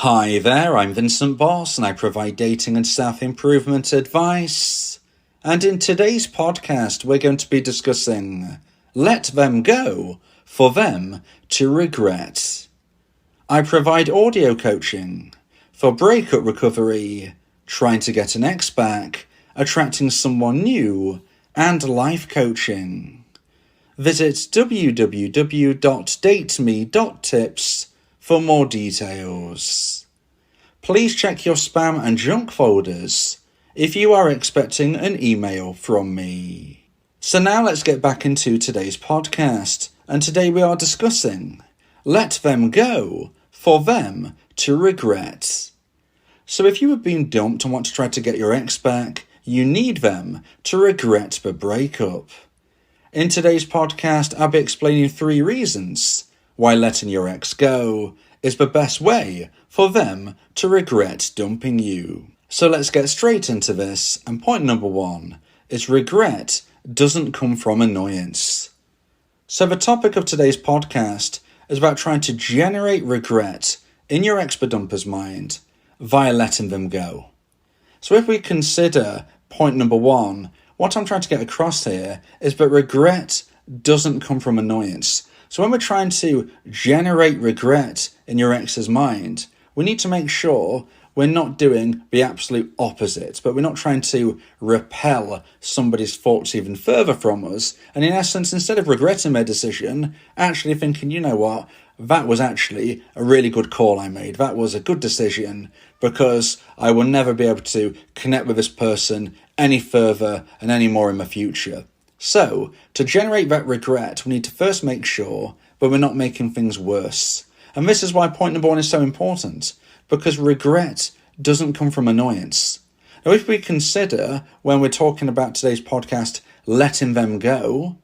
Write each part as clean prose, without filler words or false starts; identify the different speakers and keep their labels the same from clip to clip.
Speaker 1: Hi there, I'm Vincent Boss and I provide dating and self-improvement advice. And in today's podcast, we're going to be discussing Let Them Go for Them to Regret. I provide audio coaching for breakup recovery, trying to get an ex back, attracting someone new, and life coaching. Visit www.dateme.tips for more details. Please check your spam and junk folders if you are expecting an email from me. So now let's get back into today's podcast, and today we are discussing Let Them Go for Them to Regret. So if you have been dumped and want to try to get your ex back, you need them to regret the breakup. In today's podcast, I'll be explaining 3 reasons why letting your ex go is the best way for them to regret dumping you. So let's get straight into this, and point number 1 is regret doesn't come from annoyance. So the topic of today's podcast is about trying to generate regret in your ex-dumper's mind via letting them go. So if we consider point number 1, what I'm trying to get across here is that regret doesn't come from annoyance. So when we're trying to generate regret in your ex's mind, we need to make sure we're not doing the absolute opposite, but we're not trying to repel somebody's thoughts even further from us. And in essence, instead of regretting their decision, actually thinking, you know what, that was actually a really good call I made. That was a good decision because I will never be able to connect with this person any further and any more in the future. So, to generate that regret, we need to first make sure that we're not making things worse. And this is why point number 1 is so important, because regret doesn't come from annoyance. Now, if we consider, when we're talking about today's podcast, letting them go,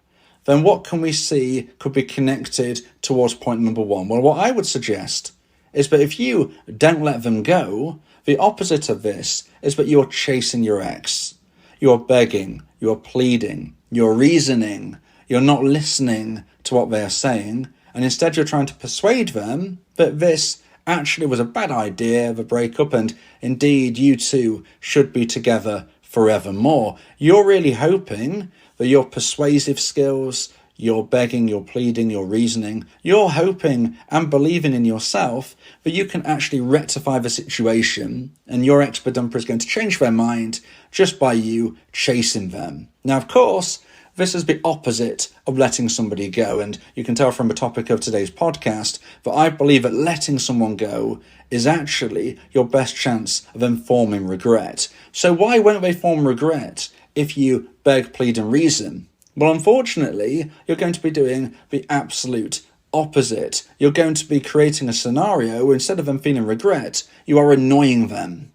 Speaker 1: then what can we see could be connected towards point number 1? Well, what I would suggest is that if you don't let them go, the opposite of this is that you're chasing your ex. You're begging, you're pleading, you're reasoning, you're not listening to what they're saying, and instead you're trying to persuade them that this actually was a bad idea, the breakup, and indeed you two should be together forevermore. You're really hoping that your persuasive skills, your begging, your pleading, your reasoning, you're hoping and believing in yourself that you can actually rectify the situation and your ex-dumper is going to change their mind just by you chasing them. Now, of course, this is the opposite of letting somebody go, and you can tell from the topic of today's podcast that I believe that letting someone go is actually your best chance of them forming regret. So why won't they form regret if you beg, plead and reason? Well, unfortunately, you're going to be doing the absolute opposite. You're going to be creating a scenario where instead of them feeling regret, you are annoying them.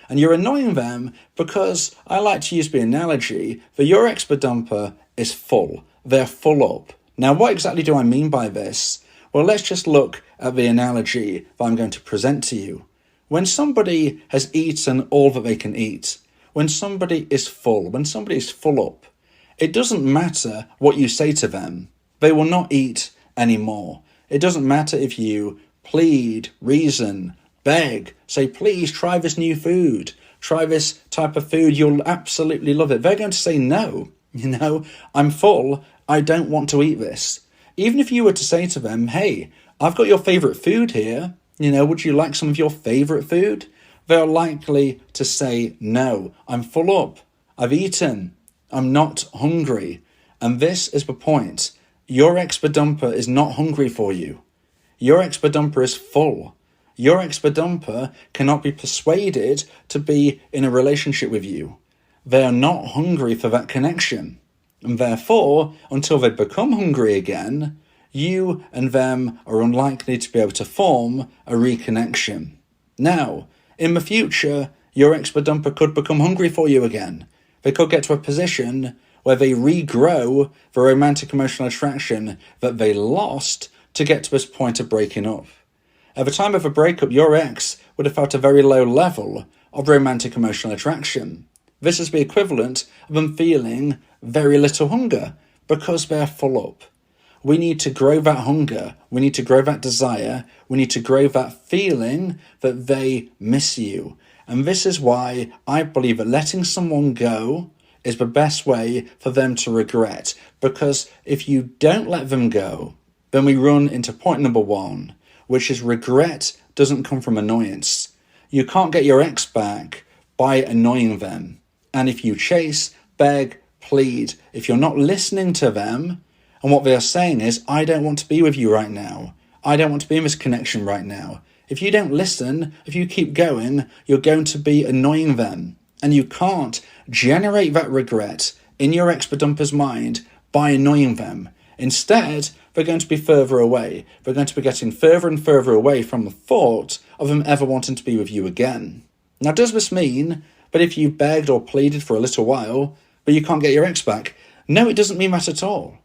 Speaker 1: And you're annoying them because I like to use the analogy that your ex-dumper is full. They're full up. Now, what exactly do I mean by this? Well, let's just look at the analogy that I'm going to present to you. When somebody has eaten all that they can eat, when somebody is full, when somebody is full up, it doesn't matter what you say to them. They will not eat anymore. It doesn't matter if you plead, reason, beg, say, please try this new food, try this type of food, you'll absolutely love it. They're going to say no. I'm full, I don't want to eat this. Even if you were to say to them, hey, I've got your favourite food here, would you like some of your favourite food? They're likely to say no, I'm full up, I've eaten, I'm not hungry. And this is the point. Your ex-dumper is not hungry for you. Your ex-dumper is full. Your ex-dumper cannot be persuaded to be in a relationship with you. They are not hungry for that connection. And therefore, until they become hungry again, you and them are unlikely to be able to form a reconnection. Now, in the future, your ex-dumper could become hungry for you again. They could get to a position where they regrow the romantic emotional attraction that they lost to get to this point of breaking up. At the time of a breakup, your ex would have felt a very low level of romantic emotional attraction. This is the equivalent of them feeling very little hunger because they're full up. We need to grow that hunger. We need to grow that desire. We need to grow that feeling that they miss you. And this is why I believe that letting someone go is the best way for them to regret. Because if you don't let them go, then we run into point number 1, which is regret doesn't come from annoyance. You can't get your ex back by annoying them. And if you chase, beg, plead, if you're not listening to them, and what they are saying is, I don't want to be with you right now. I don't want to be in this connection right now. If you don't listen, if you keep going, you're going to be annoying them. And you can't generate that regret in your ex-dumper's mind by annoying them. Instead, they're going to be further away. They're going to be getting further and further away from the thought of them ever wanting to be with you again. Now, does this mean that if you begged or pleaded for a little while, but you can't get your ex back? No, it doesn't mean that at all.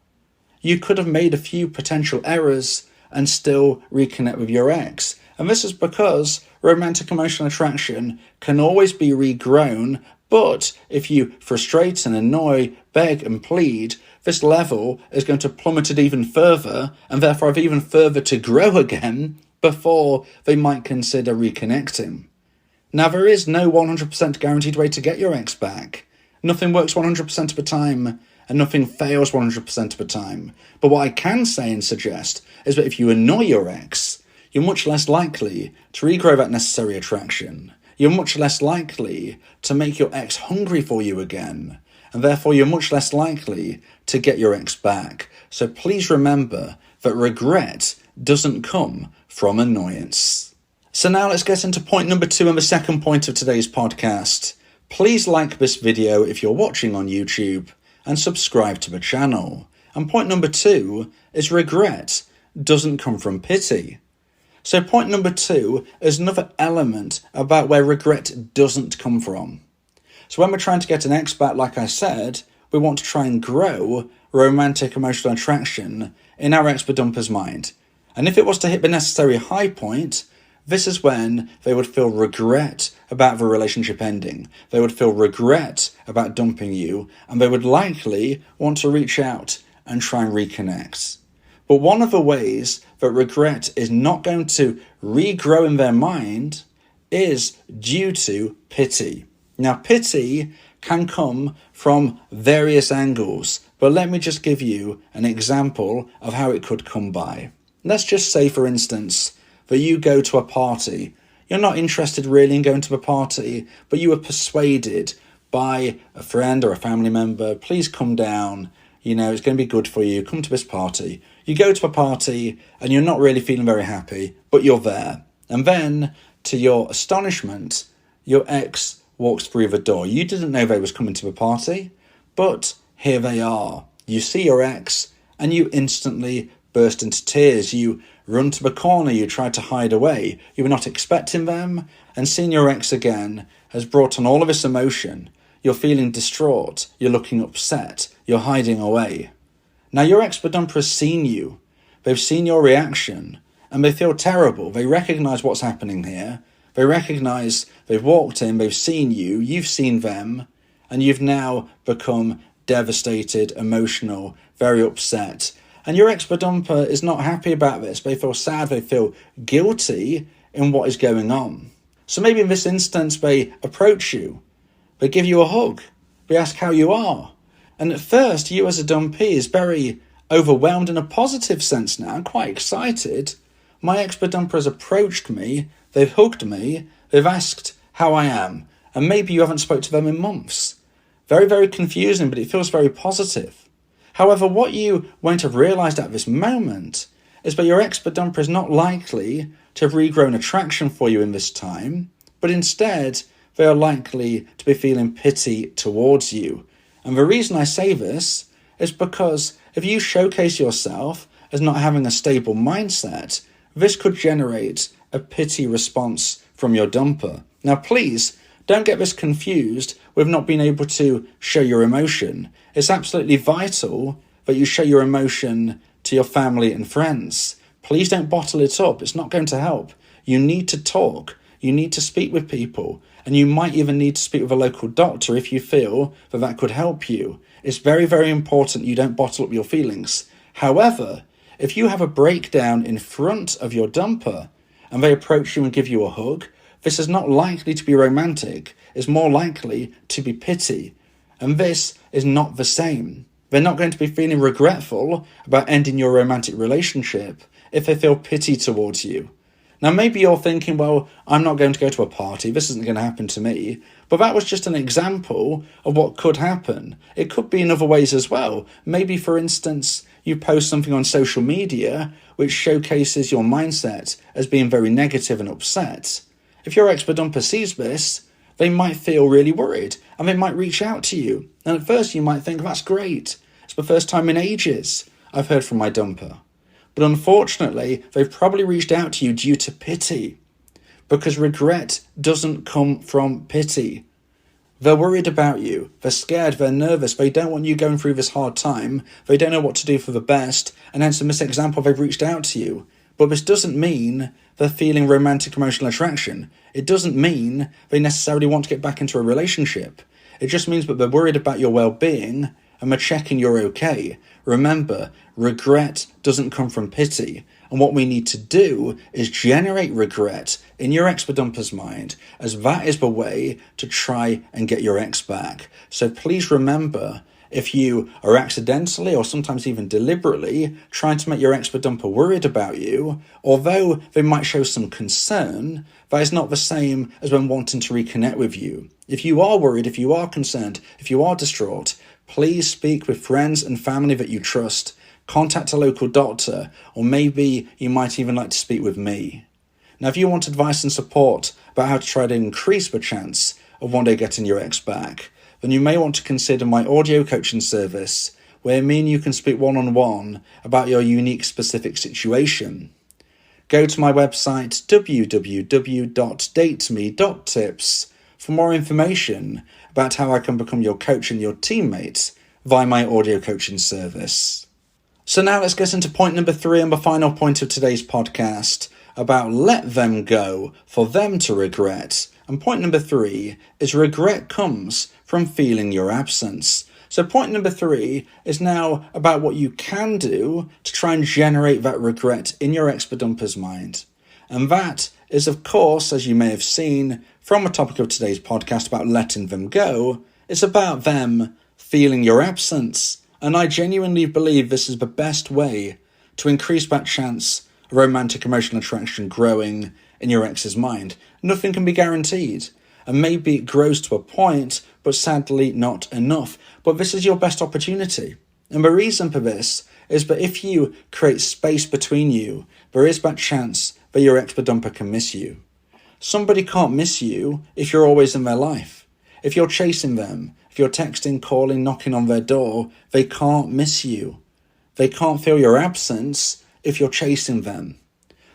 Speaker 1: You could have made a few potential errors and still reconnect with your ex. And this is because romantic emotional attraction can always be regrown, but if you frustrate and annoy, beg and plead, this level is going to plummet it even further, and therefore have even further to grow again before they might consider reconnecting. Now, there is no 100% guaranteed way to get your ex back. Nothing works 100% of the time, and nothing fails 100% of the time. But what I can say and suggest is that if you annoy your ex, you're much less likely to regrow that necessary attraction. You're much less likely to make your ex hungry for you again. And therefore you're much less likely to get your ex back. So please remember that regret doesn't come from annoyance. So now let's get into point number 2 and the second point of today's podcast. Please like this video if you're watching on YouTube and subscribe to the channel. And point number 2 is regret doesn't come from pity. So point number 2 is another element about where regret doesn't come from. So when we're trying to get an ex back, like I said, we want to try and grow romantic emotional attraction in our ex-dumper's mind. And if it was to hit the necessary high point, this is when they would feel regret about the relationship ending. They would feel regret about dumping you, and they would likely want to reach out and try and reconnect. But one of the ways that regret is not going to regrow in their mind is due to pity. Now, pity can come from various angles, but let me just give you an example of how it could come by. Let's just say, for instance, that you go to a party. You're not interested really in going to the party, but you were persuaded by a friend or a family member, please come down, it's going to be good for you, come to this party. You go to a party and you're not really feeling very happy, but you're there. And then, to your astonishment, your ex walks through the door. You didn't know they was coming to the party, but here they are. You see your ex and you instantly burst into tears. You run to the corner, you try to hide away. You were not expecting them, and seeing your ex again has brought on all of this emotion. You're feeling distraught, you're looking upset, you're hiding away. Now your ex-dumper has seen you, they've seen your reaction, and they feel terrible. They recognise what's happening here. They recognise they've walked in, they've seen you, you've seen them, and you've now become devastated, emotional, very upset. And your ex-dumper is not happy about this. They feel sad, they feel guilty in what is going on. So maybe in this instance they approach you, they give you a hug, they ask how you are. And at first you as a dumpee is very overwhelmed in a positive sense now. I'm quite excited. My ex-dumper has approached me, they've hugged me, they've asked how I am, and maybe you haven't spoke to them in months. Very, very confusing, but it feels very positive. However, what you won't have realised at this moment is that your ex-dumper is not likely to have regrown attraction for you in this time, but instead they are likely to be feeling pity towards you. And the reason I say this is because if you showcase yourself as not having a stable mindset, this could generate a pity response from your dumper. Now, please don't get this confused with not being able to show your emotion. It's absolutely vital that you show your emotion to your family and friends. Please don't bottle it up. It's not going to help. You need to talk. You need to speak with people. And you might even need to speak with a local doctor if you feel that that could help you. It's very, very important you don't bottle up your feelings. However, if you have a breakdown in front of your dumper and they approach you and give you a hug, this is not likely to be romantic. It's more likely to be pity. And this is not the same. They're not going to be feeling regretful about ending your romantic relationship if they feel pity towards you. Now, maybe you're thinking, well, I'm not going to go to a party. This isn't going to happen to me. But that was just an example of what could happen. It could be in other ways as well. Maybe, for instance, you post something on social media which showcases your mindset as being very negative and upset. If your ex-dumper sees this, they might feel really worried and they might reach out to you. And at first you might think, that's great. It's the first time in ages I've heard from my dumper. But unfortunately, they've probably reached out to you due to pity, because regret doesn't come from pity. They're worried about you. They're scared. They're nervous. They don't want you going through this hard time. They don't know what to do for the best. And hence, in this example, they've reached out to you. But this doesn't mean they're feeling romantic emotional attraction. It doesn't mean they necessarily want to get back into a relationship. It just means that they're worried about your well-being and they're checking you're okay. Remember, regret doesn't come from pity. And what we need to do is generate regret in your ex-dumper's mind, as that is the way to try and get your ex back. So please remember, if you are accidentally or sometimes even deliberately trying to make your ex-dumper worried about you, although they might show some concern, that is not the same as when wanting to reconnect with you. If you are worried, if you are concerned, if you are distraught, please speak with friends and family that you trust. Contact a local doctor, or maybe you might even like to speak with me. Now, if you want advice and support about how to try to increase the chance of one day getting your ex back, then you may want to consider my audio coaching service, where me and you can speak one-on-one about your unique specific situation. Go to my website www.dateme.tips for more information about how I can become your coach and your teammate via my audio coaching service. So now let's get into point number 3 and the final point of today's podcast about let them go for them to regret. And point number 3 is regret comes from feeling your absence. So point number 3 is now about what you can do to try and generate that regret in your ex-dumper's mind. And that is, of course, as you may have seen from the topic of today's podcast about letting them go, it's about them feeling your absence. And I genuinely believe this is the best way to increase that chance of romantic emotional attraction growing in your ex's mind. Nothing can be guaranteed. And maybe it grows to a point, but sadly not enough. But this is your best opportunity. And the reason for this is that if you create space between you, there is that chance that your ex-dumper can miss you. Somebody can't miss you if you're always in their life. If you're chasing them, if you're texting, calling, knocking on their door, they can't miss you. They can't feel your absence if you're chasing them.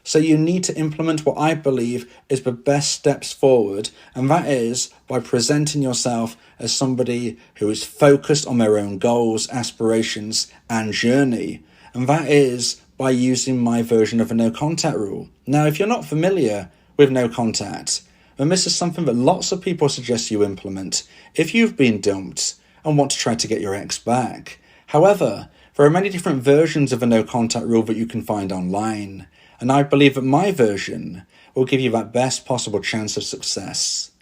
Speaker 1: So you need to implement what I believe is the best steps forward, and that is by presenting yourself as somebody who is focused on their own goals, aspirations, and journey. And that is by using my version of the no contact rule. Now, if you're not familiar with no contact, then this is something that lots of people suggest you implement if you've been dumped and want to try to get your ex back. However, there are many different versions of a no contact rule that you can find online, and I believe that my version will give you that best possible chance of success.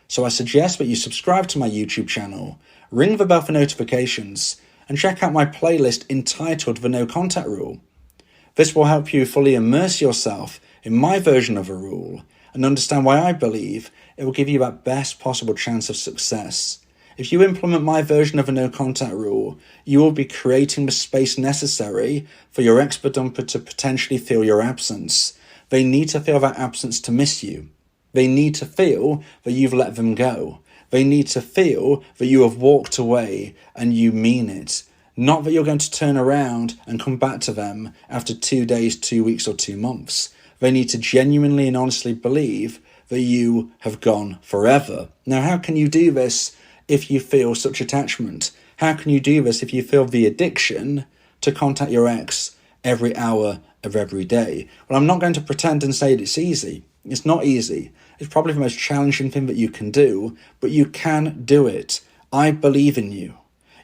Speaker 1: So I suggest that you subscribe to my YouTube channel, ring the bell for notifications, and check out my playlist entitled The No Contact Rule. This will help you fully immerse yourself in my version of a rule and understand why I believe it will give you that best possible chance of success. If you implement my version of a no contact rule, you will be creating the space necessary for your ex-dumper to potentially feel your absence. They need to feel that absence to miss you. They need to feel that you've let them go. They need to feel that you have walked away and you mean it. Not that you're going to turn around and come back to them after 2 days, 2 weeks, or 2 months. They need to genuinely and honestly believe that you have gone forever. Now, how can you do this if you feel such attachment? How can you do this if you feel the addiction to contact your ex every hour of every day? Well, I'm not going to pretend and say that it's easy. It's not easy. It's probably the most challenging thing that you can do, but you can do it. I believe in you.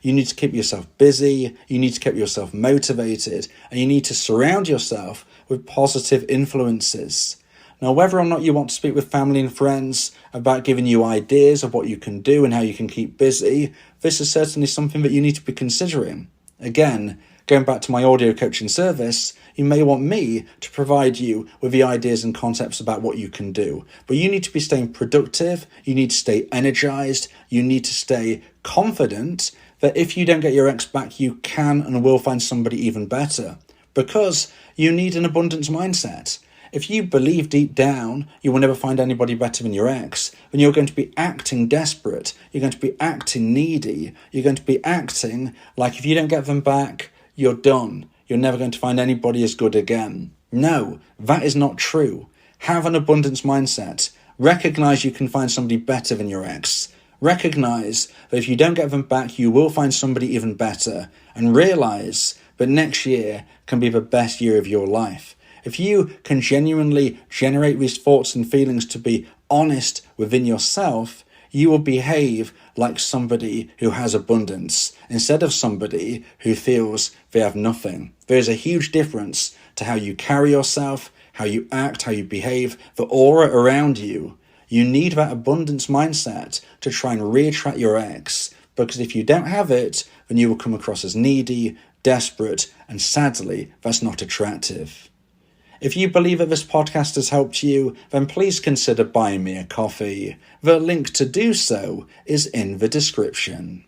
Speaker 1: You need to keep yourself busy, you need to keep yourself motivated, and you need to surround yourself with positive influences. Now, whether or not you want to speak with family and friends about giving you ideas of what you can do and how you can keep busy, this is certainly something that you need to be considering. Again, going back to my audio coaching service, you may want me to provide you with the ideas and concepts about what you can do. But you need to be staying productive, you need to stay energized, you need to stay confident that if you don't get your ex back, you can and will find somebody even better. Because you need an abundance mindset. If you believe deep down you will never find anybody better than your ex, then you're going to be acting desperate, you're going to be acting needy, you're going to be acting like if you don't get them back, you're done. You're never going to find anybody as good again. No, that is not true. Have an abundance mindset. Recognize you can find somebody better than your ex. Recognize that if you don't get them back, you will find somebody even better. And realize that next year can be the best year of your life. If you can genuinely generate these thoughts and feelings to be honest within yourself, you will behave like somebody who has abundance instead of somebody who feels they have nothing. There is a huge difference to how you carry yourself, how you act, how you behave, the aura around you. You need that abundance mindset to try and reattract your ex, because if you don't have it, then you will come across as needy, desperate, and sadly, that's not attractive. If you believe that this podcast has helped you, then please consider buying me a coffee. The link to do so is in the description.